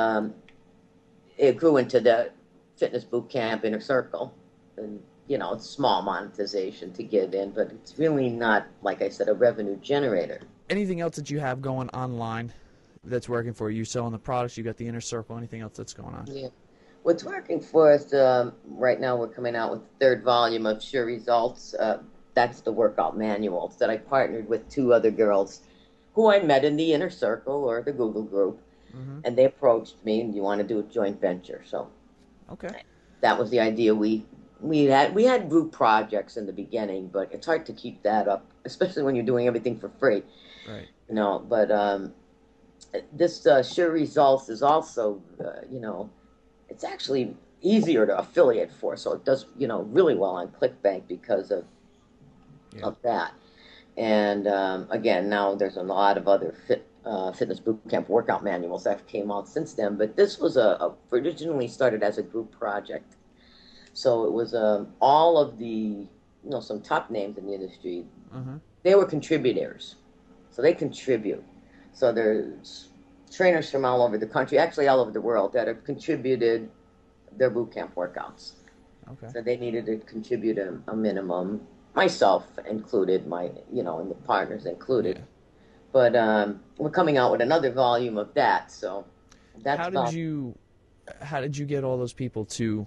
it grew into the fitness boot camp Inner Circle, and it's small monetization to get in, but it's really not, like I said, a revenue generator. Anything else that you have going online that's working for you? Selling the products, you got the Inner Circle. Anything else that's going on? Yeah. What's working for us right now, we're coming out with the third volume of Sure Results. That's the workout manuals that I partnered with two other girls who I met in the Inner Circle or the Google group, Mm-hmm. and they approached me, and you want to do a joint venture. So Okay. that was the idea. We had group projects in the beginning, but it's hard to keep that up, especially when you're doing everything for free. Right. But this Sure Results is also, it's actually easier to affiliate for. So it does, really well on ClickBank because Yeah. of that. And again, now there's a lot of other fitness boot camp workout manuals that came out since then. But this was originally started as a group project. So it was all of the, some top names in the industry. Uh-huh. They were contributors. So they contribute. So there's trainers from all over the country, actually all over the world, that have contributed their boot camp workouts. Okay. So they needed to contribute a minimum, myself included, and the partners included. Yeah. But we're coming out with another volume of that. So that's How did you get all those people to,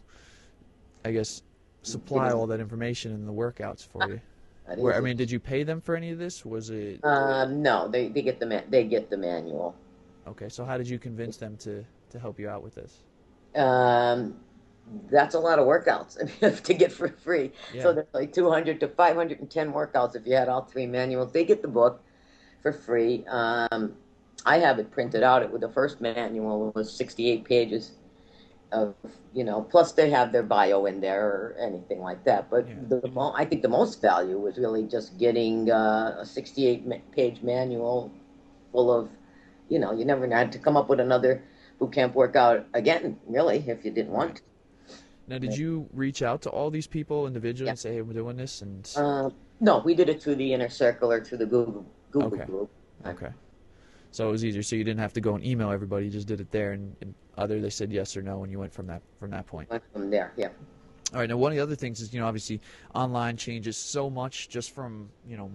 I guess, supply all that information in the workouts for you? I mean, did you pay them for any of this? Was it? No, they get the manual. Okay, so how did you convince them to help you out with this? That's a lot of workouts to get for free. Yeah. So there's like 200 to 510 workouts if you had all three manuals. They get the book for free. I have it printed out. The first manual was 68 pages of, plus they have their bio in there or anything like that. But yeah. I think the most value was really just getting a 68-page manual full of, you never had to come up with another boot camp workout again, really, if you didn't want to. Now, did you reach out to all these people individually and say, hey, we're doing this? No, we did it through the Inner Circle or through the Google group. Okay. So it was easier. So you didn't have to go and email everybody. You just did it there, and either they said yes or no, and you went from that point. Went from there, yeah. All right. Now, one of the other things is, obviously, online changes so much just from,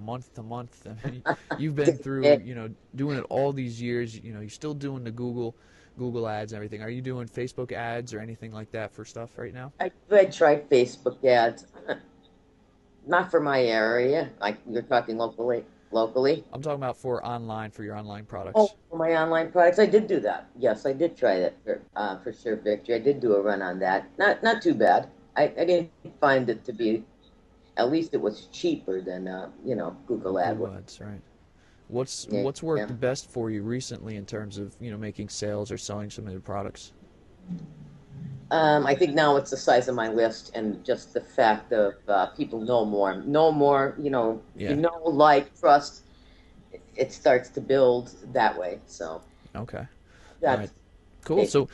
month to month. I mean, you've been through, doing it all these years. You're still doing the Google ads and everything. Are you doing Facebook ads or anything like that for stuff right now? I tried Facebook ads. Not for my area. Like you're talking locally. I'm talking about for your online products. Oh, for my online products, I did do that. Yes, I did try that for Sure Victory. I did do a run on that. Not too bad. I didn't find it to be. At least it was cheaper than Google AdWords, right? What's worked best for you recently in terms of making sales or selling some of your products? I think now it's the size of my list and just the fact of people know more. Like, trust. It starts to build that way. So okay, that's all right. Cool. So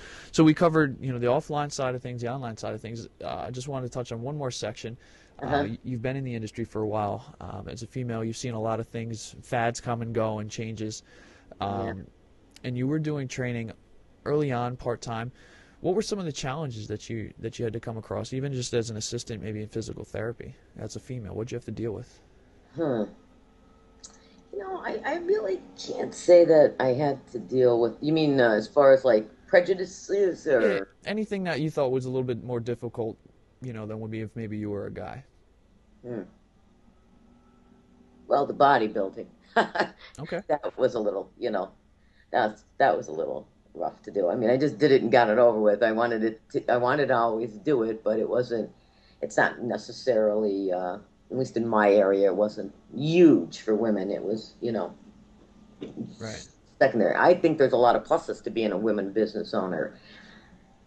we covered the offline side of things, the online side of things. I just wanted to touch on one more section. You've been in the industry for a while. As a female, you've seen a lot of things, fads come and go, and changes. And you were doing training early on, part-time. What were some of the challenges that you had to come across, even just as an assistant, maybe in physical therapy, as a female? What did you have to deal with? I really can't say that I had to deal with. You mean as far as like prejudices or anything that you thought was a little bit more difficult, than would be if maybe you were a guy? Well, the bodybuilding. Okay. That was a little, that was a little rough to do. I mean, I just did it and got it over with. I wanted to always do it, but it's not necessarily, at least in my area, it wasn't huge for women. It was, right. Secondary. I think there's a lot of pluses to being a women business owner.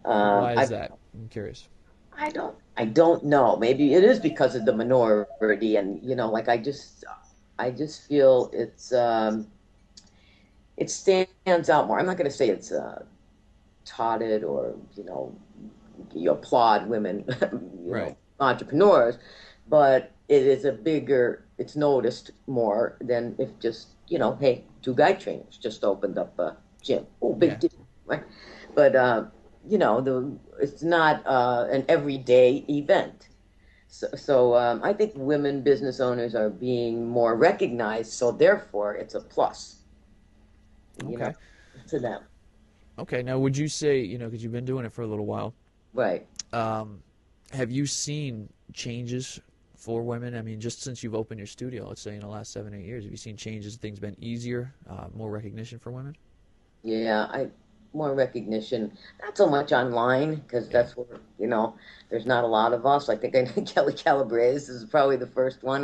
Why is that? I'm curious. I don't know. Maybe it is because of the minority, and like I just feel it stands out more. I'm not going to say it's touted or you applaud women, right. Entrepreneurs, but it is it's noticed more than if just hey, two guy trainers just opened up a gym. Oh, big deal, right? But it's not an everyday event. So I think women business owners are being more recognized, so therefore it's a plus. Okay. To them. Okay. Now, would you say, because you've been doing it for a little while, right? Have you seen changes for women? I mean, just since you've opened your studio, let's say in the last 7-8 years, have you seen changes? Things been easier, more recognition for women? Yeah, more recognition. Not so much online because that's where there's not a lot of us. I think I know Kelly Calabrese is probably the first one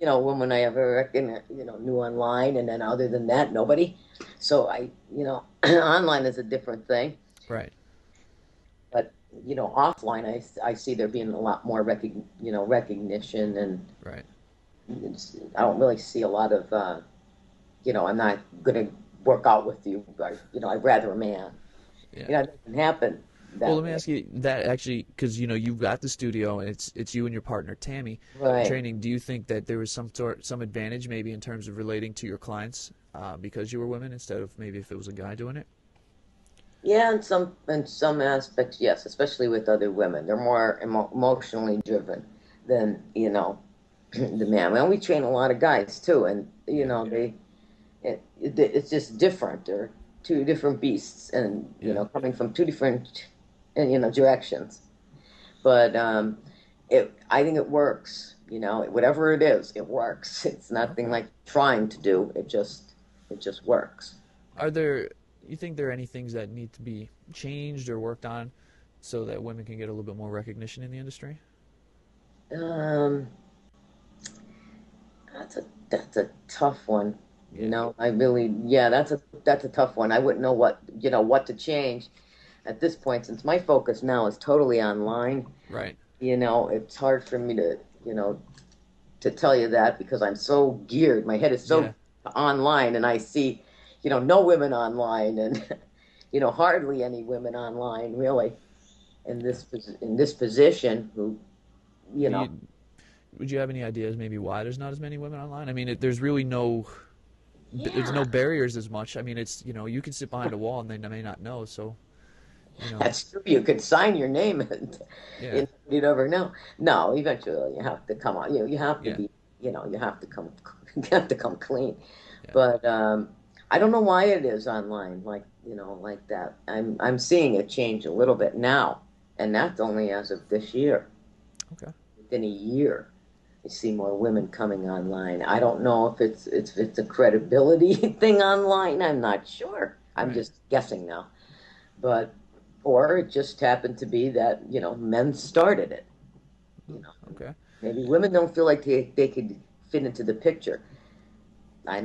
woman I ever knew online, and then other than that, nobody. So online is a different thing. Right. But offline, I see there being a lot more recognition, and Right. I don't really see a lot of, I'm not going to work out with you, but, I'd rather a man. Yeah. It doesn't happen Well, that let me way. ask you that actually, because you've got the studio and it's you and your partner Tammy Right. training. Do you think that there was some advantage maybe in terms of relating to your clients because you were women instead of maybe if it was a guy doing it? Yeah, in some aspects, yes, especially with other women. They're more emotionally driven than, the man. Well, we train a lot of guys too, and Yeah. it's just different. They're two different beasts, and Yeah. coming from two different, directions. But I think it works. Whatever it is, it works. It's nothing Okay. like trying to do. It just works. Are there you think there are any things that need to be changed or worked on so that women can get a little bit more recognition in the industry? Um, that's a tough one. Yeah. I really, yeah, that's a tough one. I wouldn't know what to change at this point, since my focus now is totally online. Right. It's hard for me to tell you that, because I'm so geared. My head is Yeah. so online, and I see, no women online, and hardly any women online really in this position who, you Do know. you would you have any ideas maybe why there's not as many women online? I mean, there's really there's Yeah, no barriers as much. I mean, it's you can sit behind a wall and they may not know. So that's true. You could sign your name, and yeah, you never know. No, eventually you have to come on. You have to yeah, be. You have to come. You have to come clean. yeah. But I don't know why it is online like that. I'm seeing it change a little bit now, and that's only as of this year. Okay, Within a year, I see more women coming online. I don't know if it's a credibility thing online. I'm not sure. I'm right. just guessing now, but or it just happened to be that men started it. Oh, You know, okay. maybe women don't feel like they could fit into the picture. I'm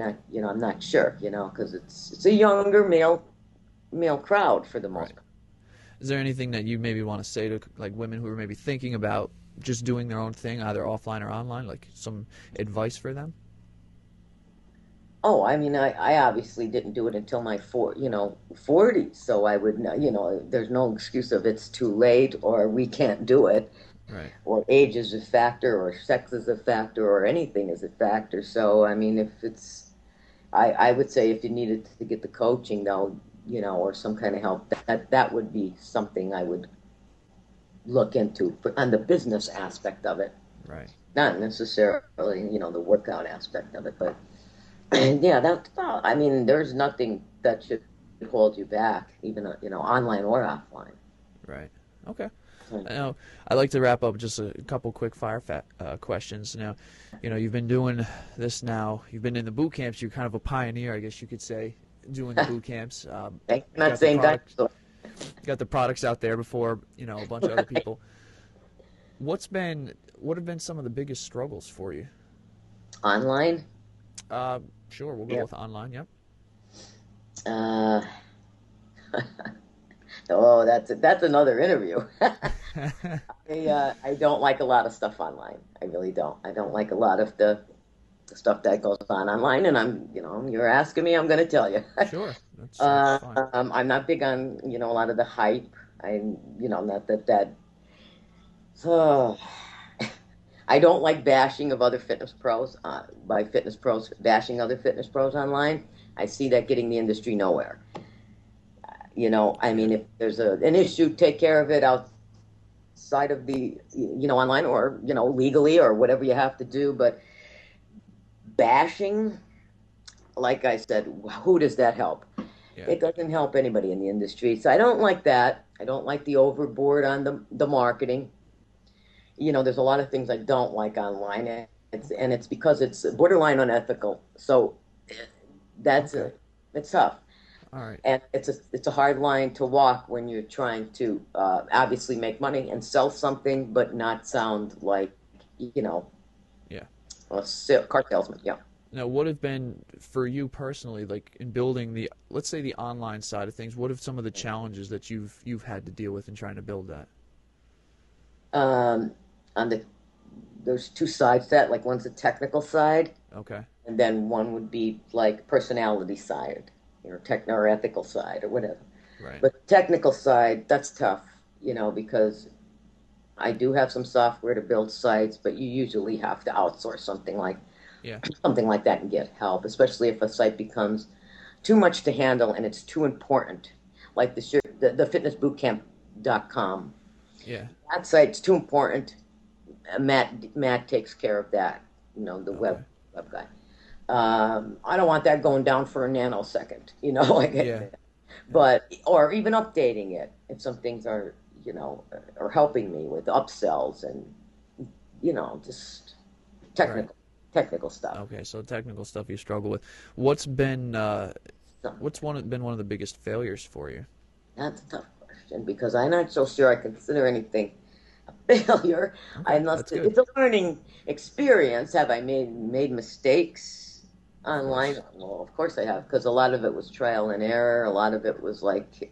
not sure. Because it's a younger male crowd for the Right. most part. Is there anything that you maybe want to say to like women who are maybe thinking about just doing their own thing, either offline or online, like some advice for them? Oh, I mean, I obviously didn't do it until my 40s, so I would know, there's no excuse of it's too late, or we can't do it, Right. or age is a factor, or sex is a factor, or anything is a factor. So, I mean, I would say if you needed to get the coaching, though, or some kind of help, that would be something I would look into on the business aspect of it, Right. not necessarily, the workout aspect of it, but. And yeah, I mean, there's nothing that should hold you back, even online or offline. Right. Okay. So, Now, I'd like to wrap up just a couple quick questions. Now, you've been doing this now. You've been in the boot camps. You're kind of a pioneer, I guess you could say, doing the boot camps. I'm You've not got the saying dinosaur. got the products out there before a bunch of other Right. people. What have been some of the biggest struggles for you? Online. Sure, we'll go Yeah. with online. Yep. Uh, oh, that's another interview. I don't like a lot of stuff online. I really don't. I don't like a lot of the stuff that goes on online, and you're asking me, I'm going to tell you. Sure, that's fine. I'm not big on a lot of the hype. Not that. Oh, I don't like bashing of other fitness pros, by fitness pros bashing other fitness pros online. I see that getting the industry nowhere. I Yeah. mean, if there's an issue, take care of it outside of the, online, or, legally, or whatever you have to do. But bashing, like I said, who does that help? Yeah. It doesn't help anybody in the industry. So I don't like that. I don't like the overboard on the marketing. There's a lot of things I don't like online, and it's because it's borderline unethical. So that's Okay. it's tough, All right. and it's a hard line to walk when you're trying to obviously make money and sell something, but not sound like you know Yeah. car salesman. Yeah. Now, what have been for you personally, like in building let's say the online side of things, what have some of the challenges that you've had to deal with in trying to build that? Um, on there's two sides to that. Like one's a technical side, Okay. and then one would be like personality side, techno or ethical side or whatever. Right. But the technical side, that's tough, because I do have some software to build sites, but you usually have to outsource Yeah. something like that and get help, especially if a site becomes too much to handle and it's too important. Like the fitnessbootcamp.com. Yeah. That site's too important. Matt takes care of that, the Okay. web guy. I don't want that going down for a nanosecond, Yeah. Yeah. but or even updating it if some things are helping me with upsells and just Right. technical technical stuff. Okay. So technical stuff you struggle with. What's been So been one of the biggest failures for you? that's a tough question because I'm not so sure I consider anything a failure. Okay. That's good. It's a learning experience. Have I made mistakes Of online? course. Well, of course I have, because a lot of it was trial and error. A lot of it was like,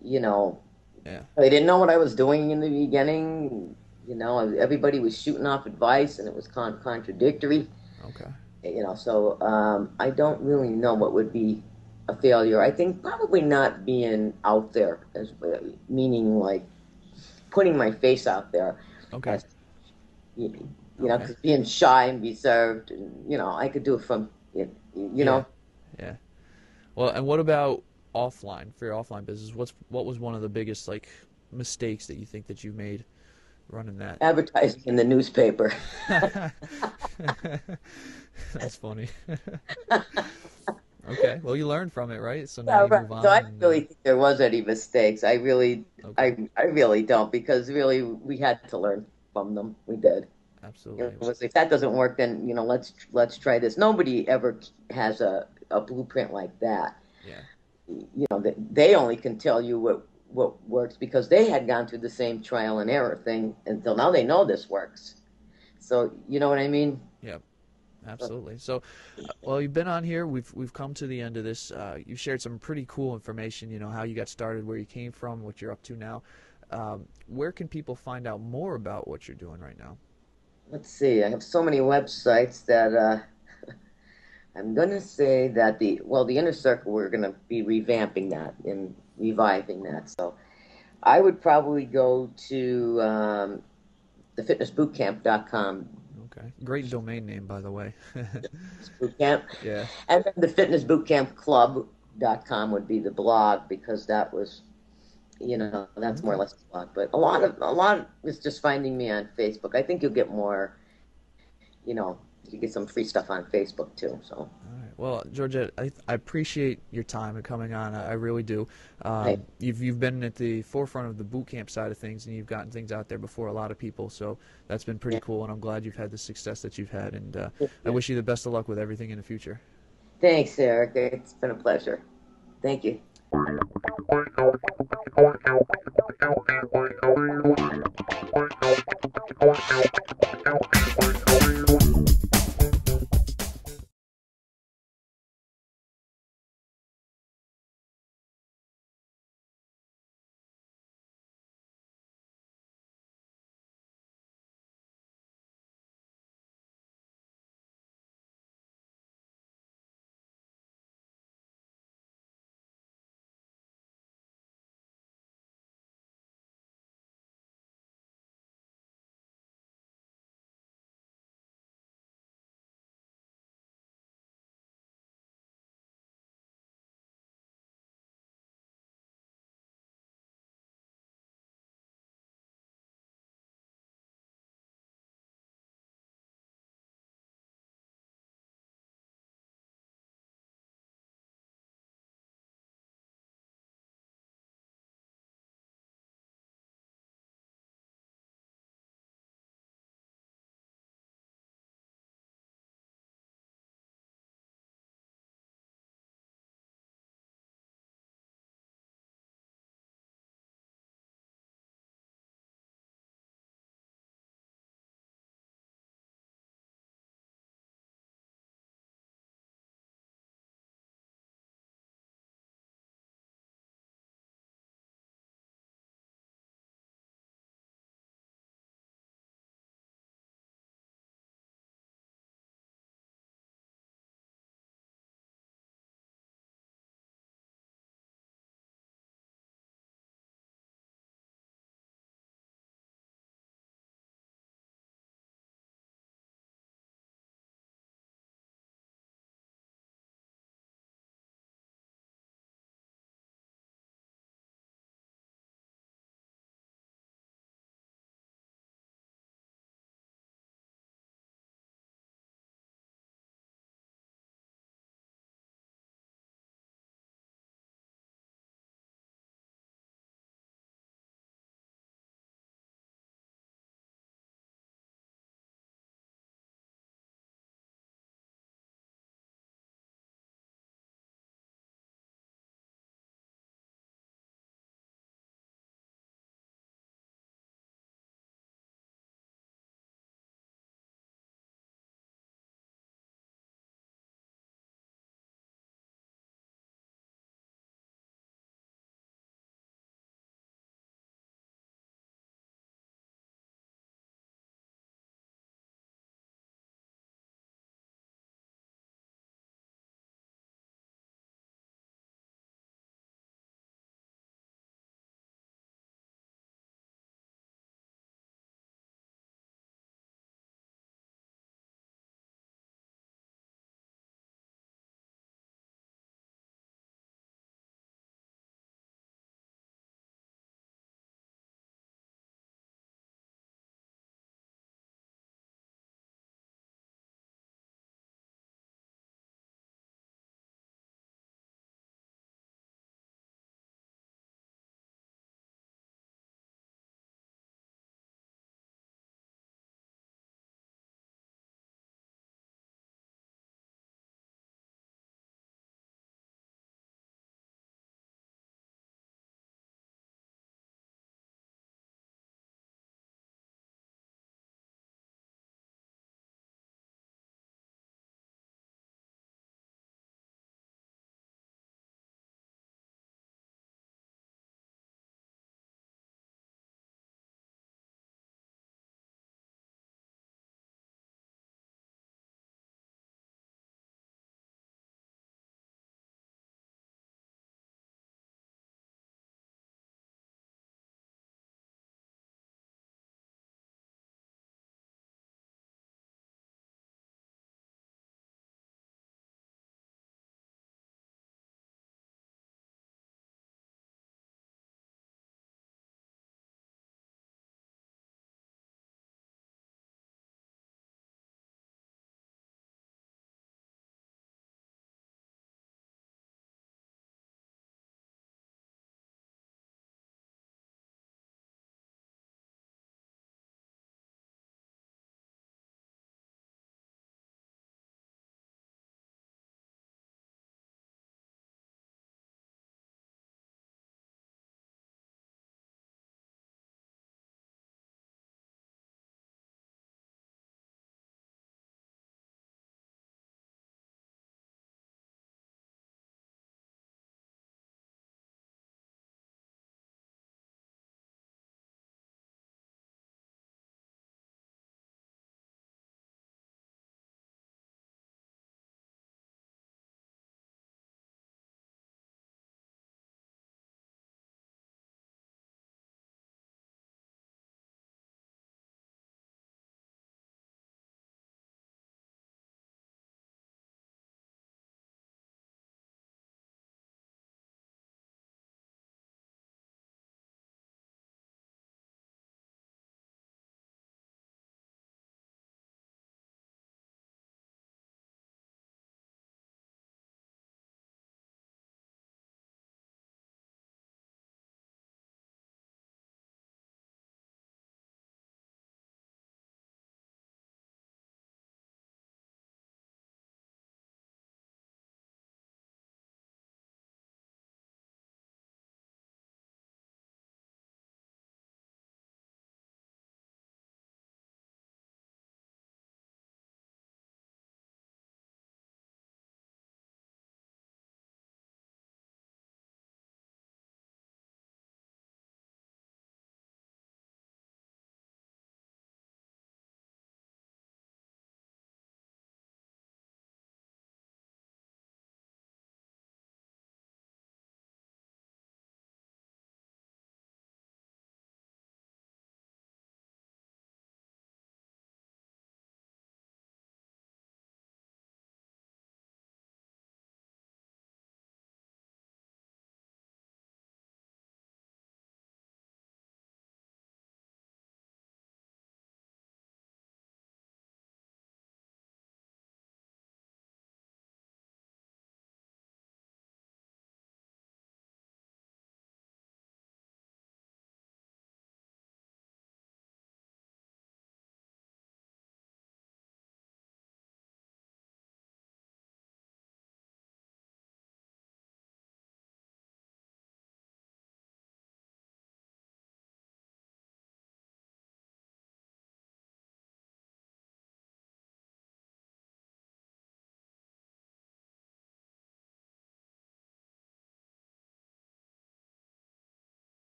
you know, Yeah. I didn't know what I was doing in the beginning. Everybody was shooting off advice, and it was contradictory. Okay. So I don't really know what would be a failure. I think probably not being out there, as meaning like putting my face out there, Okay. as Okay. because being shy and reserved, and I could do it from, you Yeah. know, Yeah. Well, and what about offline for your offline business? What was one of the biggest like mistakes that you think that you made running that? advertising in the newspaper. That's funny. Okay. Well, you learned from it, right? So now Yeah, you right. move So I on don't and really think there was any mistakes. okay. I really don't, because really we had to learn from them. We did. Absolutely. It was, if that doesn't work, then let's try this. Nobody ever has a blueprint like that. Yeah. They only can tell you what works because they had gone through the same trial and error thing until now they know this works. So you know what I mean? Yeah. Absolutely. So, well, you've been on here. We've come to the end of this. You shared some pretty cool information. You know how you got started, where you came from, what you're up to now. Where can people find out more about what you're doing right now? Let's see. I have so many websites that I'm going to say that the inner circle, we're going to be revamping that and reviving that. So I would probably go to thefitnessbootcamp.com. Okay. Great domain name, by the way. Bootcamp. Yeah. And then the fitnessbootcampclub.com would be the blog, because that was, that's more or Okay. less a blog. But a lot is just finding me on Facebook. I think you'll get more, you get some free stuff on Facebook too. So All right. Well, Georgette, I appreciate your time and coming on. I really do. I, You've been at the forefront of the boot camp side of things, and you've gotten things out there before a lot of people. So that's been pretty yeah, cool, and I'm glad you've had the success that you've had. And I yeah. wish you the best of luck with everything in the future. Thanks, Eric. It's been a pleasure. Thank you.